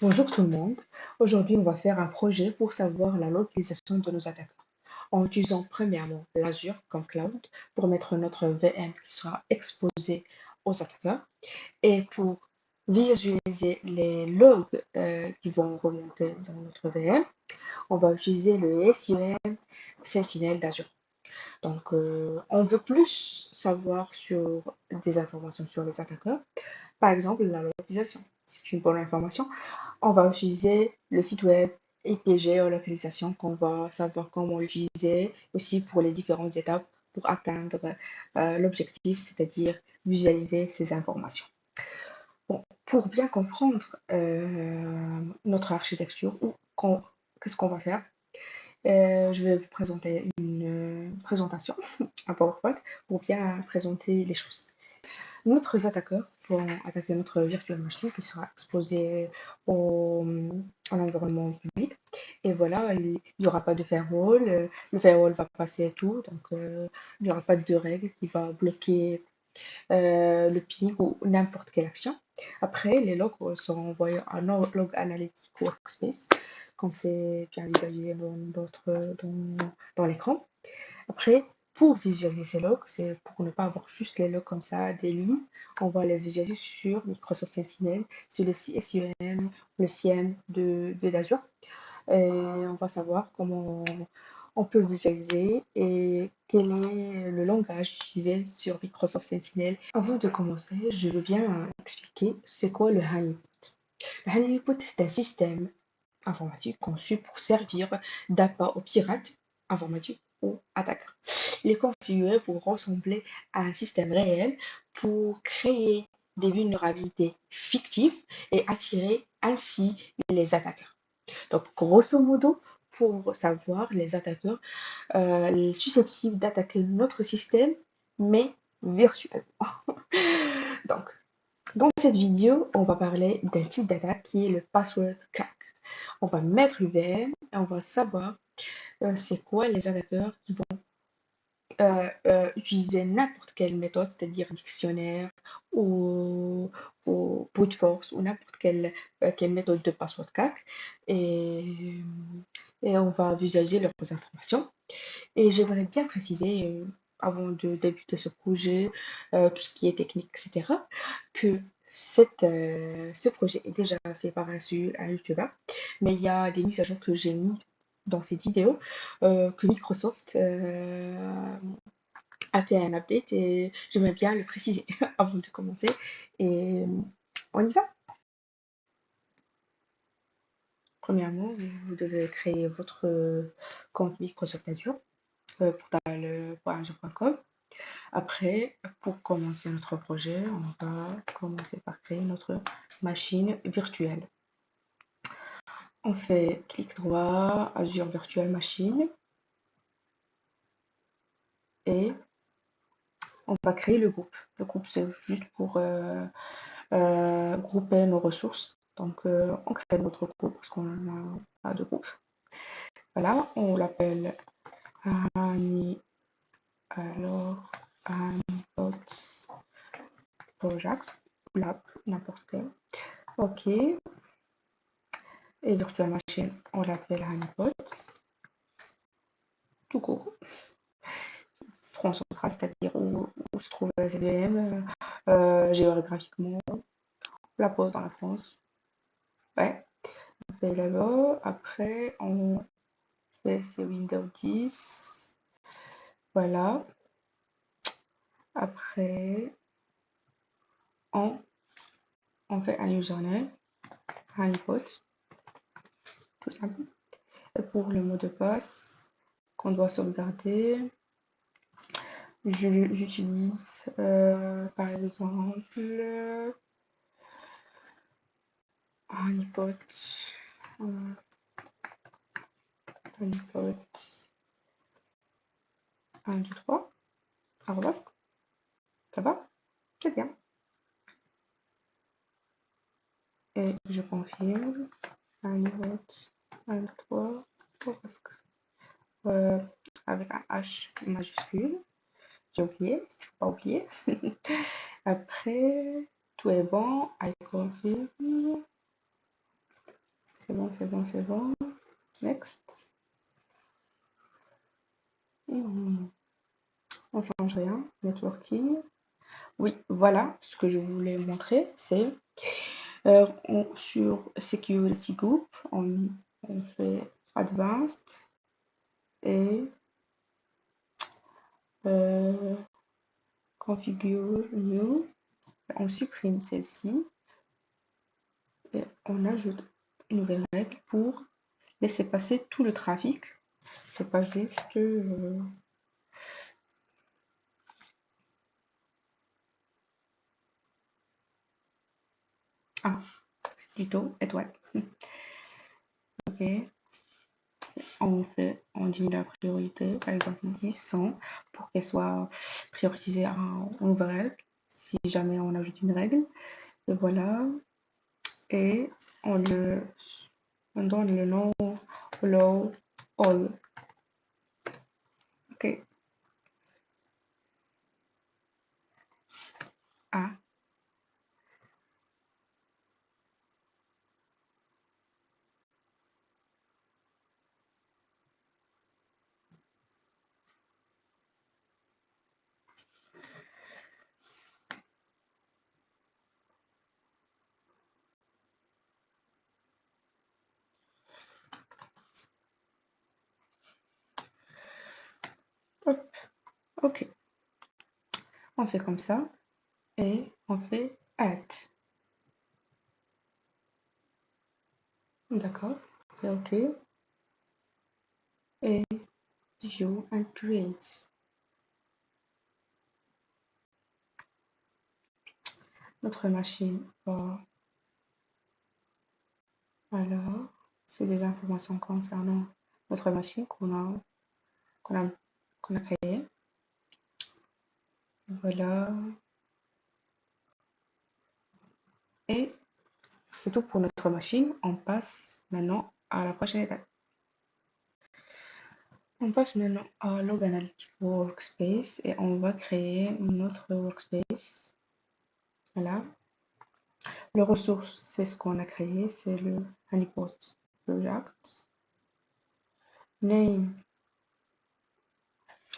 Bonjour tout le monde. Aujourd'hui, on va faire un projet pour savoir la localisation de nos attaquants. En utilisant premièrement l'Azure comme cloud pour mettre notre VM qui sera exposé aux attaquants et pour visualiser les logs qui vont remonter dans notre VM, on va utiliser le SIEM Sentinel d'Azure. Donc, on veut plus savoir sur des informations sur les attaquants, par exemple la localisation. C'est une bonne information. On va utiliser le site web IP géolocalisation qu'on va savoir comment l'utiliser aussi pour les différentes étapes pour atteindre l'objectif, c'est-à-dire visualiser ces informations. Bon, pour bien comprendre notre architecture, qu'est-ce qu'on va faire, je vais vous présenter une présentation, un PowerPoint, pour bien présenter les choses. Notre attaqueurs vont attaquer notre virtual machine qui sera exposée au, à l'environnement public. Et voilà, il n'y aura pas de firewall. Le firewall va passer tout. Donc, il n'y aura pas de règle qui va bloquer le ping ou n'importe quelle action. Après, les logs seront envoyés à un log analytique workspace, comme c'est bien visualisé dans l'écran. Après, pour visualiser ces logs, c'est pour ne pas avoir juste les logs comme ça, des lignes, on va les visualiser sur Microsoft Sentinel, sur le SIEM, le SIEM d'Azure. Et on va savoir comment on peut visualiser et quel est le langage utilisé sur Microsoft Sentinel. Avant de commencer, je veux bien expliquer c'est quoi le honeypot. Le honeypot, c'est un système informatique conçu pour servir d'appât aux pirates informatiques ou attaquants. Il est configuré pour ressembler à un système réel pour créer des vulnérabilités fictives et attirer ainsi les attaqueurs. Donc, grosso modo, pour savoir les attaqueurs susceptibles d'attaquer notre système, mais virtuellement. Donc, dans cette vidéo, on va parler d'un type d'attaque qui est le password crack. On va mettre le VM et on va savoir c'est quoi les attaqueurs qui vont utiliser n'importe quelle méthode, c'est-à-dire dictionnaire ou, brute force ou n'importe quelle méthode de password crack et, et on va visualiser leurs informations. Et j'aimerais bien préciser, avant de débuter ce projet, tout ce qui est technique, etc., que ce projet est déjà fait par un YouTuber, mais il y a des mises à jour que j'ai mis dans cette vidéo, que Microsoft a fait un update et j'aimerais bien le préciser avant de commencer. Et on y va. Premièrement, vous devez créer votre compte Microsoft Azure portal.azure.com. Après, pour commencer notre projet, on va commencer par créer notre machine virtuelle. On fait clic droit, Azure Virtual Machine et on va créer le groupe. Le groupe, c'est juste pour grouper nos ressources. Donc, on crée notre groupe parce qu'on n'a pas de groupe. Voilà, on l'appelle Honeypot Project, lab, n'importe quel. OK. Et Virtual Machine, on l'appelle Honeypot. Tout court. France centrale, c'est-à-dire où se trouve la ZVM géographiquement, la pose dans la France. Ouais, on fait là-bas. Après, on fait c'est Windows 10. Voilà. Après, on, on fait un username, honeypot, tout simple. Et pour le mot de passe qu'on doit sauvegarder, j'utilise par exemple honeypot, honeypot 1, 2, 3, arrobas. Ça va? C'est bien. Et je confirme. Honeypot 1, 2, 3, avec un H majuscule. J'ai oublié, pas oublié. Après, tout est bon. I confirm. C'est bon, c'est bon, c'est bon. Next. Et on change rien. Networking. Oui, voilà ce que je voulais montrer. C'est sur Security Group, on fait Advanced et Configure New. On supprime celle-ci et on ajoute une nouvelle règle pour laisser passer tout le trafic. C'est pas juste ah, plutôt étoile. Ok, on diminue la priorité, par exemple 10, 100, pour qu'elle soit prioritisée en nouvelle règle, si jamais on ajoute une règle. Et voilà, et on donne le nom Allow All. Ok. Ah, hop, ok. On fait comme ça et on fait Add. D'accord, c'est ok. Et View and Create. Notre machine va. Alors, c'est des informations concernant notre machine qu'on a, qu'on a créée. Voilà. Et c'est tout pour notre machine. On passe maintenant à la prochaine étape. On passe maintenant à Log Analytics Workspace et on va créer notre workspace. Voilà. Le ressource, c'est ce qu'on a créé, c'est le Honeypot Project. Name,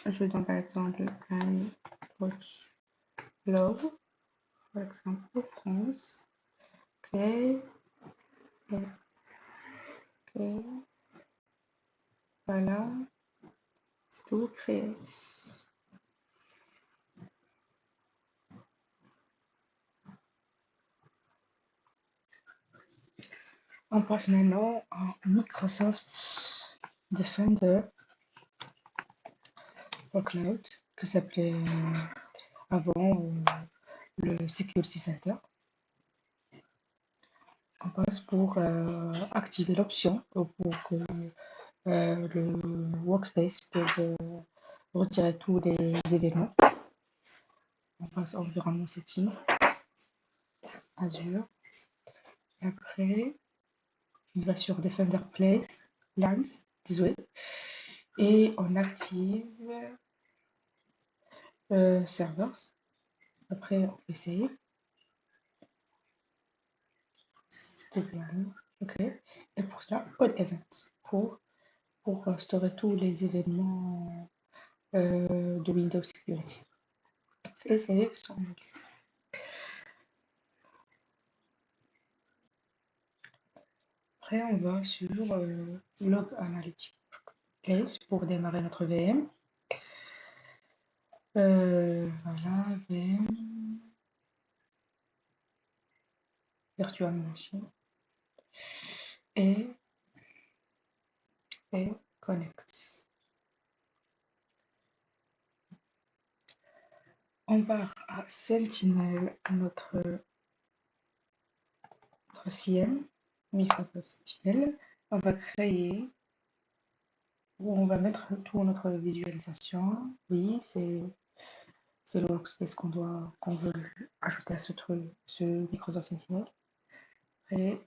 je donne par exemple Honeypot Log, par exemple France. Ok. Ok. Voilà. C'est tout créé. On passe maintenant à Microsoft Defender for Cloud, que s'appelait avant le Security Center. On passe pour activer l'option pour que le workspace peut retirer tous les événements. On passe environnement setting, Azure. Et après, il va sur Defender Place, Lines, désolé. Et on active Servers. Après, on fait Save. C'était bien. Ok. Et pour cela, All Events. Pour storer tous les événements de Windows Security. Et Save sur Après, on va sur Log Analytics Place pour démarrer notre VM. Voilà, VM, Virtual Machine et Connect. On va à Sentinel, notre CM, Microsoft Sentinel. On va créer, où on va mettre toute notre visualisation. Oui, c'est le workspace qu'on veut ajouter à ce Microsoft Sentinel. Et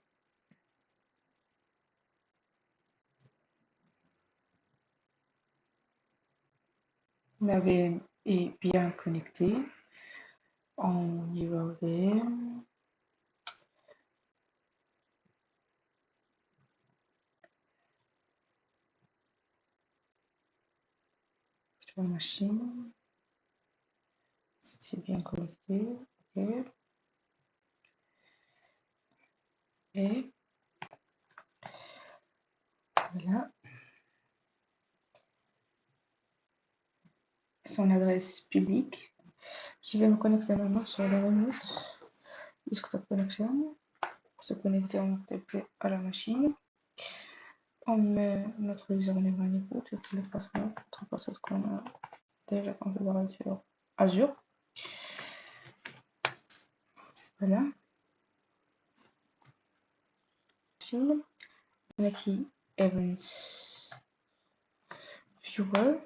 la VM est bien connectée. On y va VM. sur la machine. C'est bien connecté. Ok. Et voilà. Son adresse publique. Je vais me connecter maintenant sur le remote desktop connection. Pour se connecter en TP à la machine. On met notre username à l'écoute et puis le password, notre password qu'on a déjà configuré sur Azure. Voilà. On a écrit Events Viewer.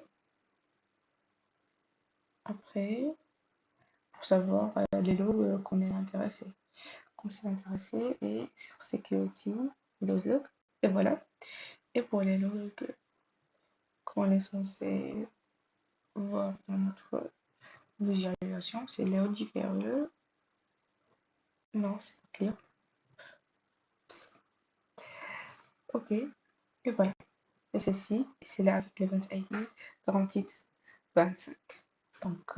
Après, pour savoir les logs qu'on est intéressé. Qu'on s'est intéressé et sur Security, Windows Log. Et voilà. Et pour les logs qu'on est censé voir dans notre visualisation, c'est Léo différé. Non, c'est pas clair. Ok. Et voilà. Et ceci, c'est là avec l'Event ID 4825. Donc,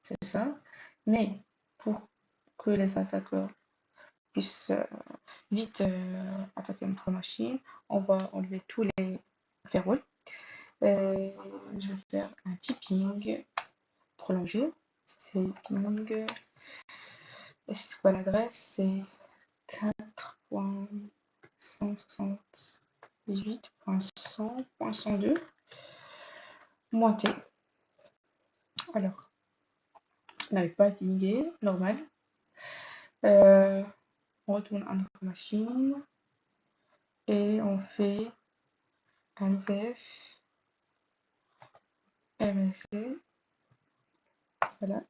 c'est ça. Mais pour que les attaqueurs puissent vite attaquer notre machine, on va enlever tous les firewalls. Je vais faire un petit ping prolongé. C'est ping. Et c'est quoi l'adresse? C'est 4.178.100.102 moins T. Alors, on n'arrive pas à pinguer, normal. On retourne à notre machine et on fait un VF MSC. Voilà.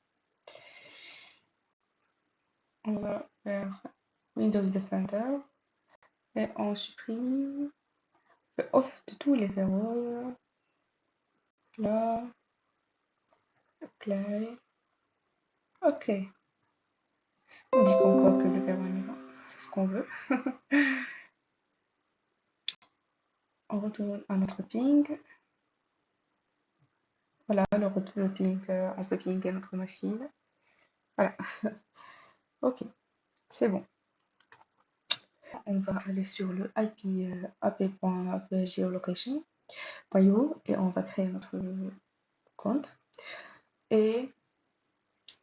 On va faire Windows Defender et on supprime le off de tous les verrous. Là, apply. Ok. On dit comme quoi que le verrou est là. C'est ce qu'on veut. On retourne à notre ping. Voilà, le ping, on peut pinguer notre machine. Voilà. Ok, c'est bon. On va aller sur le IP ap.geolocation.io et on va créer notre compte. Et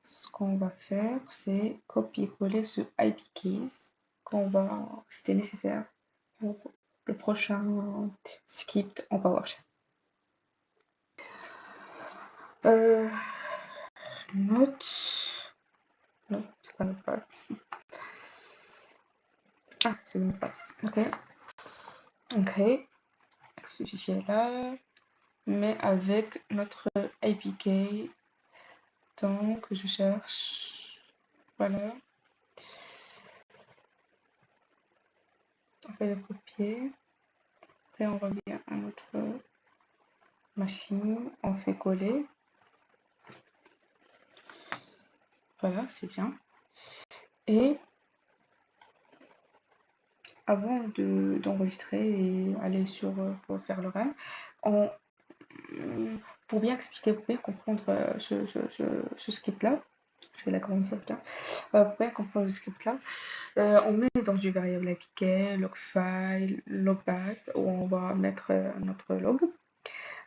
ce qu'on va faire, c'est copier-coller ce IP keys c'était nécessaire pour le prochain script en PowerShell. Note, c'est pas notre page. Ah, c'est le mot de passe. Ok. On crée ce fichier-là, mais avec notre APK. Donc, je cherche. Voilà. On fait le copier. Après, on revient à notre machine. On fait coller. Voilà, c'est bien. Et avant d'enregistrer et aller pour faire le run, pour bien expliquer, pour bien comprendre ce script-là, je vais l'agrandir bien, pour bien comprendre le script-là, on met donc du variable APK, logfile, logpath, où on va mettre notre log.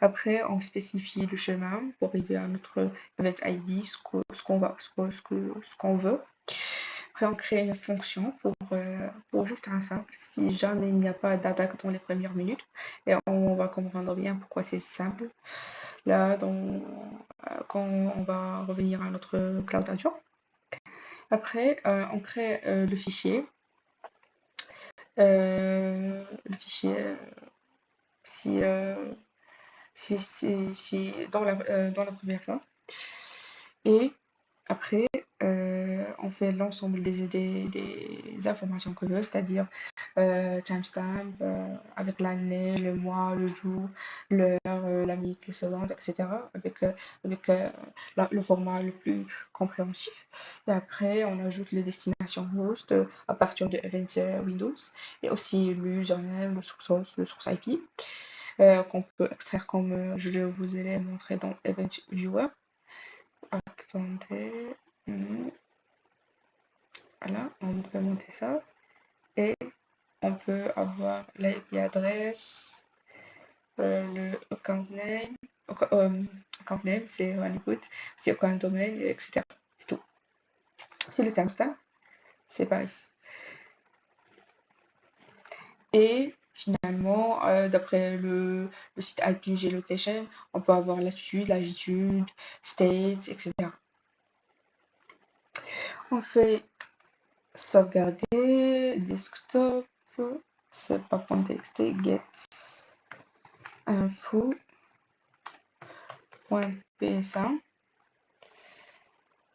Après, on spécifie le chemin pour arriver à notre event ID, ce qu'on veut. Après, on crée une fonction pour juste un simple, si jamais il n'y a pas d'attaque dans les premières minutes. Et on va comprendre bien pourquoi c'est simple. Là, quand on va revenir à notre Cloud Azure. Après, on crée le fichier. Si dans la première fois. Et après, on fait l'ensemble des informations que veut, c'est-à-dire timestamp avec l'année, le mois, le jour, l'heure, la minute, les secondes, etc. avec le format le plus compréhensif. Et après, on ajoute les destinations host à partir de Event Windows et aussi l'username, le source IP. qu'on peut extraire comme je vous ai montré dans Event Viewer. Attendez. Voilà, on peut monter ça. Et on peut avoir l'IP adresse, le account name, c'est Honeypot, c'est account domain, etc. C'est tout. C'est le timestamp, c'est par ici. Et finalement, d'après le site IP Geolocation, on peut avoir latitude, longitude, states, etc. On fait sauvegarder, desktop, c'est pas .txt, get info.psa,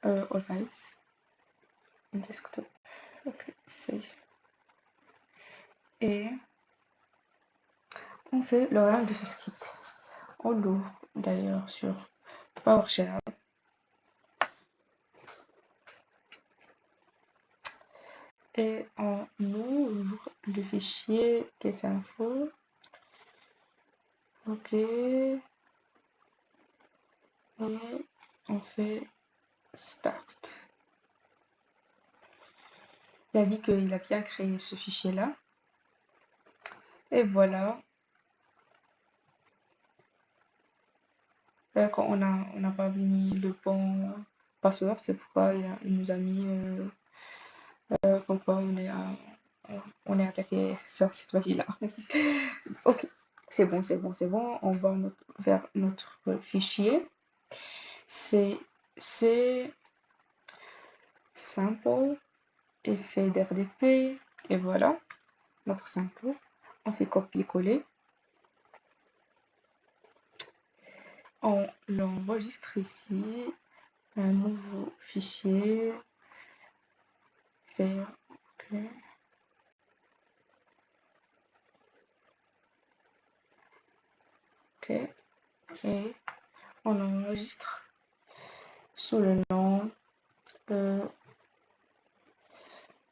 alright, desktop, ok, save. Et on fait l'horaire de ce script. On l'ouvre d'ailleurs sur PowerShell. Et on ouvre le fichier getinfo. Ok. Et on fait start. Il a dit qu'il a bien créé ce fichier-là. Et voilà. Quand on n'a pas mis le bon password, c'est pourquoi il nous a mis comme quoi on est attaqué sur cette fois-ci-là. Ok, c'est bon, c'est bon, c'est bon. On va vers notre fichier. C'est sample, effet d'RDP, et voilà notre sample. On fait copier-coller. On l'enregistre ici, un nouveau fichier. Faire OK. OK. Et on enregistre sous le nom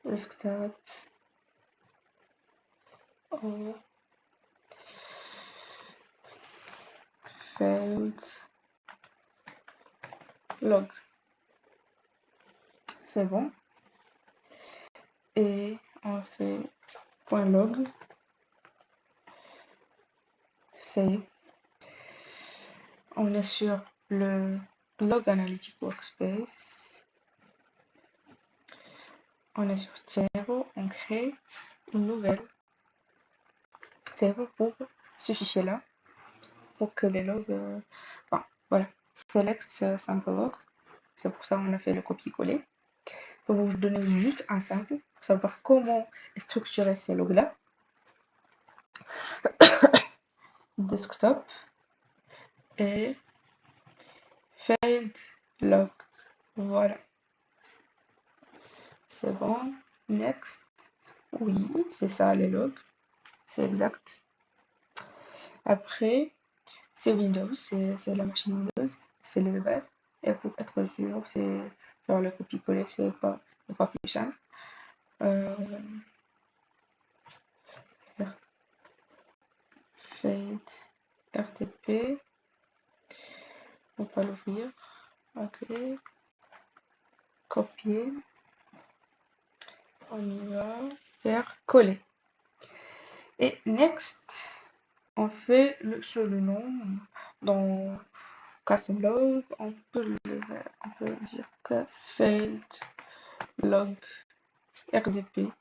desktop or failed log. C'est bon. Et on fait .log. Save. On est sur le Log Analytic Workspace. On est sur table. On crée une nouvelle table pour ce fichier-là. Pour que les logs. Voilà. Select sample log. C'est pour ça qu'on a fait le copier-coller. Pour vous donner juste un sample pour savoir comment structurer ces logs-là. Desktop et failed log. Voilà. C'est bon. Next. Oui, c'est ça les logs. C'est exact. Après, c'est Windows, c'est la machine Windows, c'est le web. Et pour être sûr, c'est faire le copier-coller, c'est pas plus simple. Fade RTP. On va l'ouvrir. Ok. Copier. On y va. Faire coller. Et next, on fait sur le nom dans custom log. On peut dire que failed log RDP.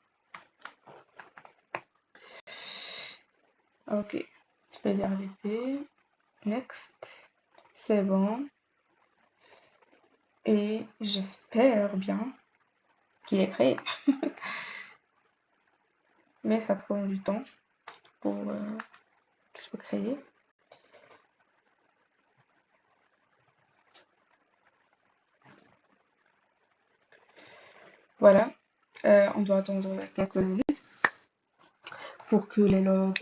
Ok, failed RDP. Next, c'est bon. Et j'espère bien qu'il est créé. Mais ça prend du temps pour qu'il soit créé. Voilà, on doit attendre quelques minutes pour que les logs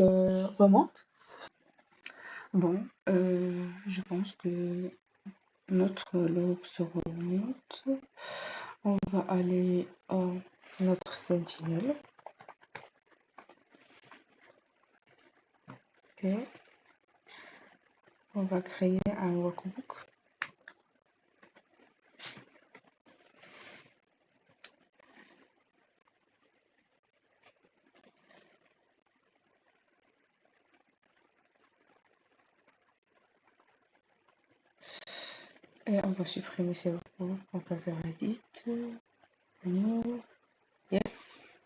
remontent. Bon, je pense que notre log se remonte. On va aller à notre Sentinel. Ok. On va créer un workbook. Et on va supprimer ces workbooks. On va faire edit, remove, yes,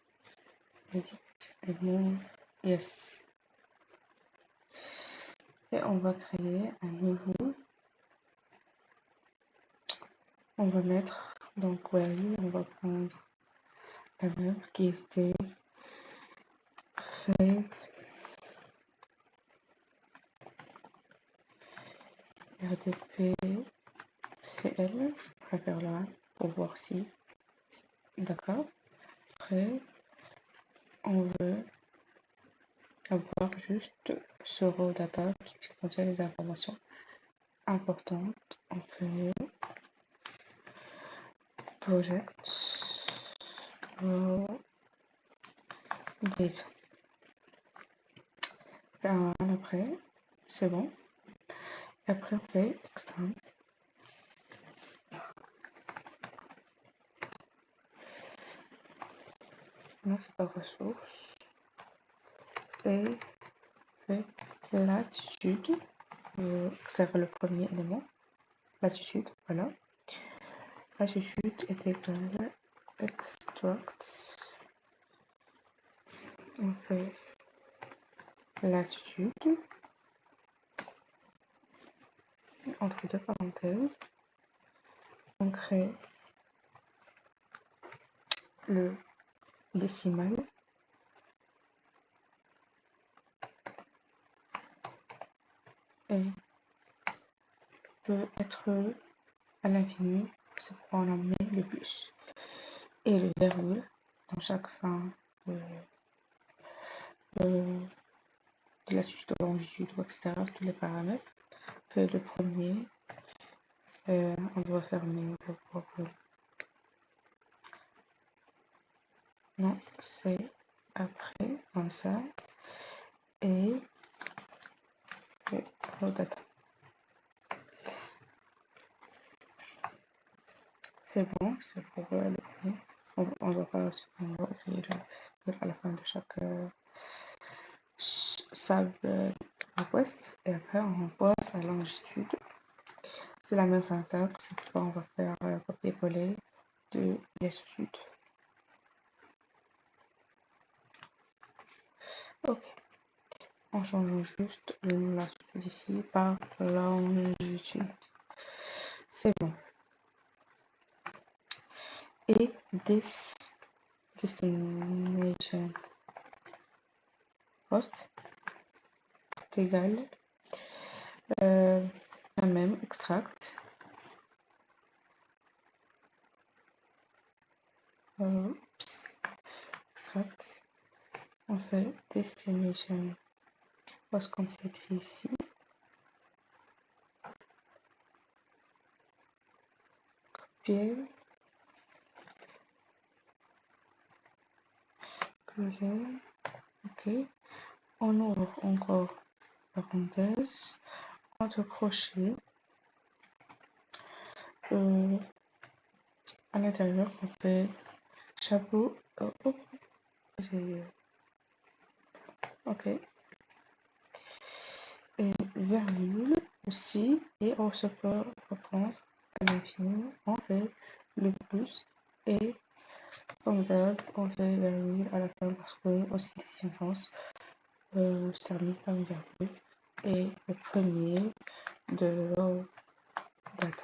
edit, remove, yes. Et on va créer un nouveau. On va mettre dans query, on va prendre la même qui était faite RDP CL. On va faire là pour voir si. D'accord. Après, on veut avoir juste ce raw data qui contient les informations importantes. On fait project raw data. Après, c'est bon. Après, on fait extend. Non, c'est pas ressources. Et fait latitude. Faire le premier élément. Latitude, voilà. Latitude est égal à extract. On fait latitude entre deux parenthèses. On crée le décimal et peut être à l'infini, c'est pourquoi on en met le plus. Et le virgule dans chaque fin de latitude, de longitude, etc. Tous les paramètres. Puis le premier, on doit fermer le virgule. Non, c'est après, comme ça. Et le data. C'est bon, c'est pour le premier. On va pas ouvrir à la fin de chaque sub request. Et après, on passe à longitude. C'est la même syntaxe, cette fois on va faire copier-coller de latitude. Ok. En changeant juste le nom de latitude ici par longitude. C'est bon. Et destination host est égal la même extract. Extract. On fait destination host comme c'est écrit ici. Copier. Coller. Ok. On ouvre encore parenthèse. Entre crochets. À l'intérieur, on fait chapeau. Ok. Et virgule aussi. Et on se peut reprendre à l'infini. On fait le plus. Et comme d'hab, on fait virgule à la fin parce que aussi les séquences se terminent par une virgule. Et le premier de raw data.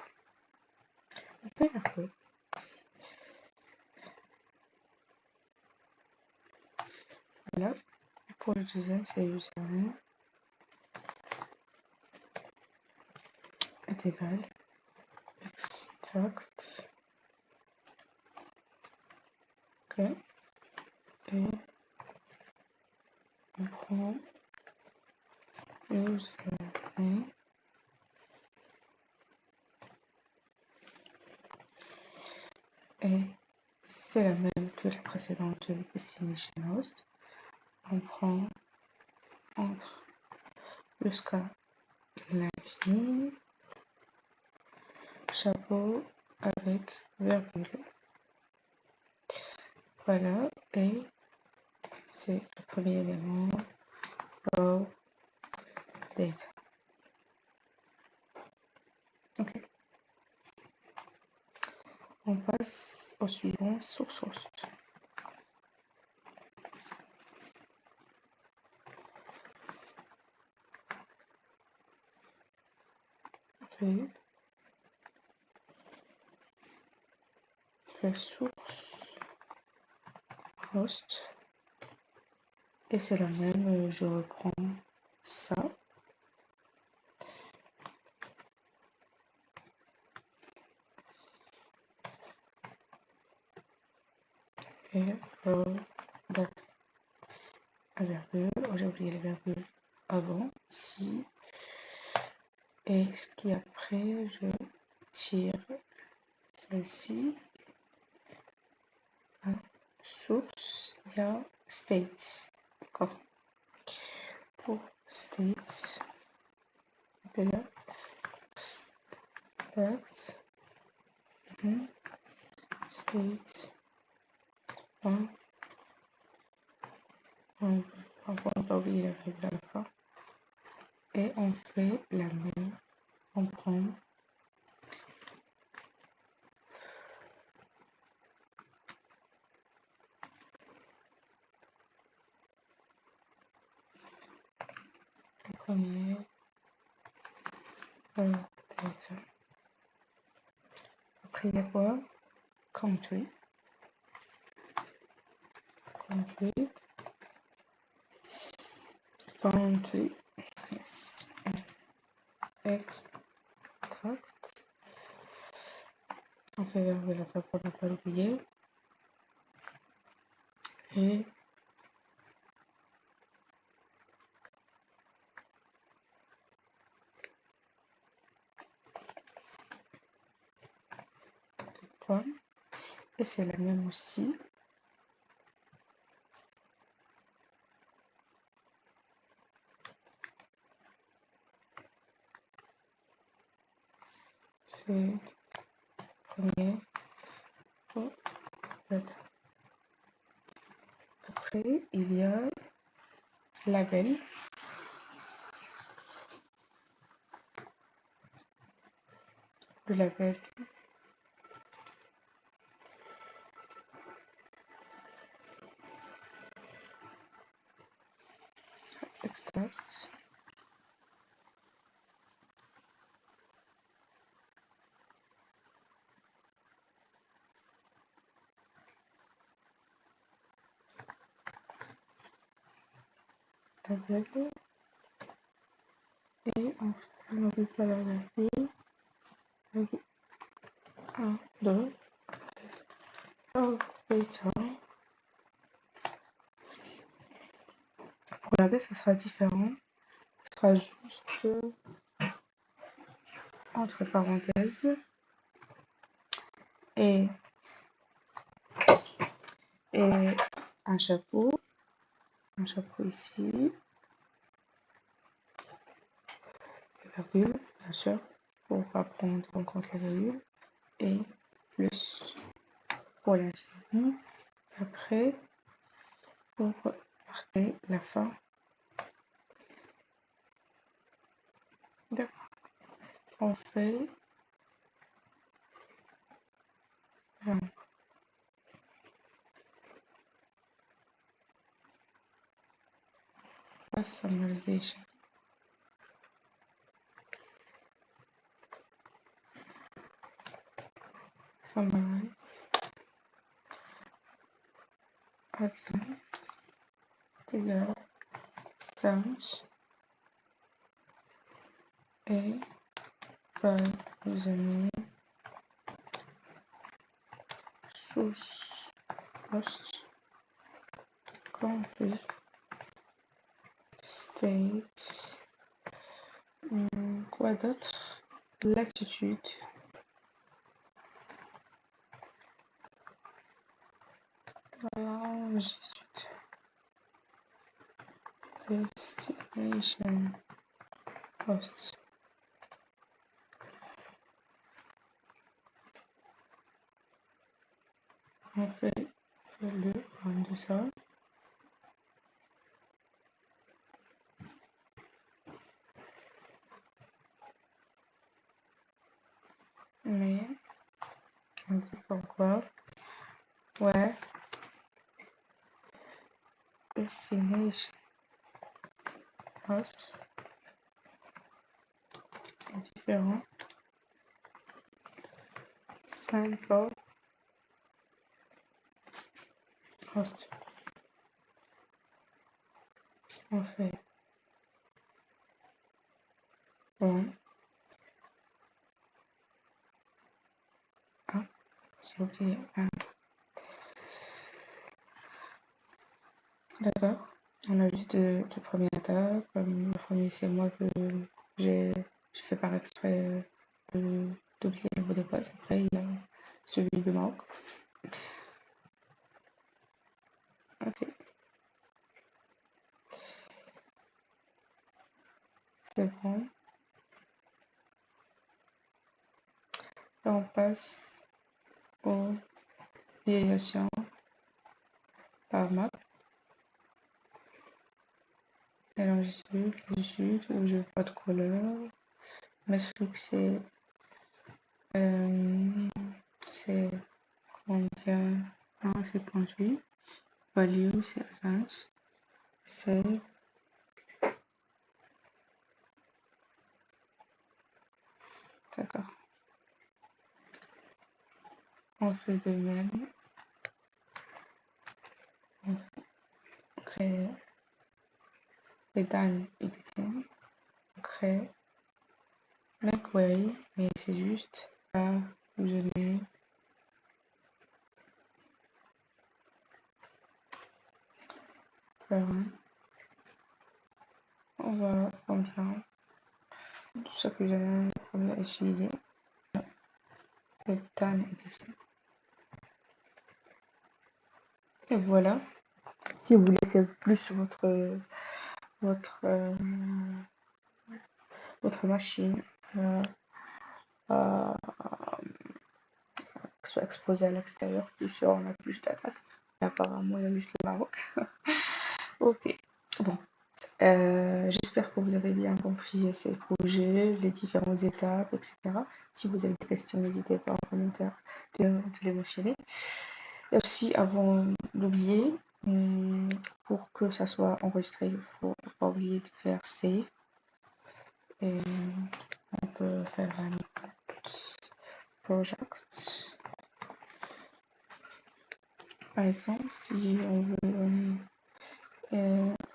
On fait un peu. Voilà. Pour le deuxième, c'est username est égal extract. Ok. Et on prend username. Et c'est la même que la précédente destination host. On prend entre le ska l'infini, chapeau avec virgule. Voilà, et c'est le premier élément of data. Ok. On passe au suivant, source host. Okay. Source host. Et c'est la même, je reprends ça. Et date à virgule, j'ai oublié la virgule avant, si, et ce qui après, je tire celle-ci, source, il y a state, d'accord, pour state, déjà, state, state, on va pas oublier la virgule à la fin, et on fait la même, on prend le premier, data. Après il y a quoi? Country, country, yes, extract, on fait verrouiller la fin pour ne pas l'oublier, et point, et c'est la même aussi, c'est premier, data. Après il y a label, le label extract, label, et on n'oublie pas la virgule, 1, 2, data. Pour la baie, ça sera différent, ce sera juste entre parenthèses, et un chapeau ici, virgule, bien sûr, pour pas prendre en compte la virgule, et plus pour l'infini. Après, pour marquer la fin. D'accord. On fait la summarization. Summarize. Advanced égal count et by username source host country state, quoi d'autre, latitude, longitude, destination host. On fait le run de ça. Mais on dit pourquoi. Ouais. Destination host est différent. Sample host. On fait bon. Ah, j'ai oublié. Ah. D'accord. On a juste deux premières étapes. Le premier, c'est moi que j'ai fait par exprès d'oublier le mot de passe. Après, il y a celui de Marc. Ok. C'est bon. Là, on passe aux vérifications par map. Et longitude, latitude, où je n'ai pas de couleur. Metric, c'est combien? Ah, c'est conduit. Value, c'est essence. Save. D'accord. On fait de même. On crée le done editing. On crée make query, mais c'est juste par username. On va combien chaque username qu'on va utiliser. Le done editing. Et voilà. Si vous laissez plus votre, votre machine soit exposée à l'extérieur, plus sûr on a plus d'attaques. Apparemment, il y a juste le Maroc. Ok. Bon. J'espère que vous avez bien compris ces projets, les différentes étapes, etc. Si vous avez des questions, n'hésitez pas en commentaire de les mentionner. Et aussi, avant d'oublier, pour que ça soit enregistré, il ne faut pas oublier de faire save. Et on peut faire un project. Par exemple, si on veut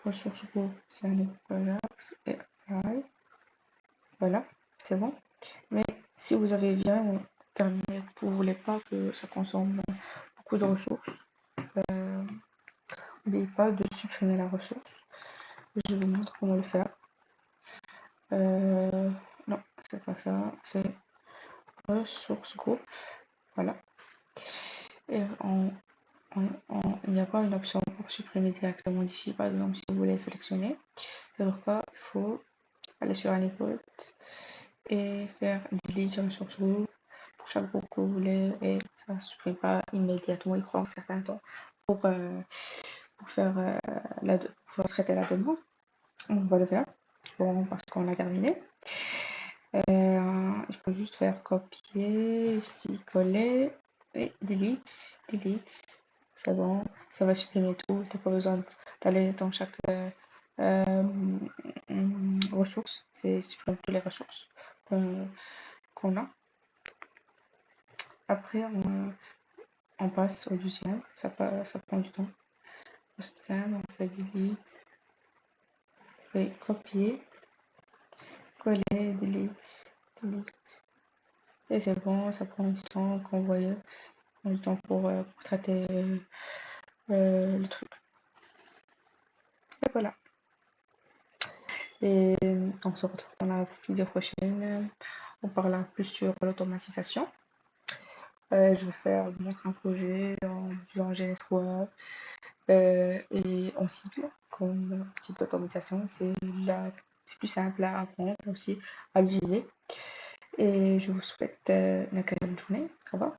ressources group, c'est un project et apply. Voilà, c'est bon. Mais si vous avez bien terminé, vous ne voulez pas que ça consomme beaucoup de ressources, n'oubliez pas de supprimer la ressource. Je vous montre comment le faire. Non, c'est pas ça, c'est ressources groupe. Voilà. Et il n'y a pas une option pour supprimer directement d'ici. Par exemple, si vous voulez sélectionner, c'est pourquoi il faut aller sur un import et faire delete ressources groupe pour chaque groupe que vous voulez, et ça ne supprime pas immédiatement. Il prend un certain temps pour faire pour traiter la demande. On va le faire. Bon, parce qu'on a terminé. Il faut juste faire copier, ici coller et delete. C'est bon, ça va supprimer tout. Tu n'as pas besoin d'aller dans chaque ressource. C'est supprimer toutes les ressources qu'on a. Après, on passe au deuxième. Ça prend du temps. Au deuxième, on fait delete, on fait copier, coller, delete. Et c'est bon, ça prend du temps qu'on voyait. Du temps pour traiter le truc. Et voilà. Et on se retrouve dans la vidéo prochaine. On parlera plus sur l'automatisation. Je vais montrer un projet en utilisant GNS et en cible comme type d'automatisation. C'est plus simple à apprendre aussi à l'utiliser. Et je vous souhaite une agréable journée. Au revoir.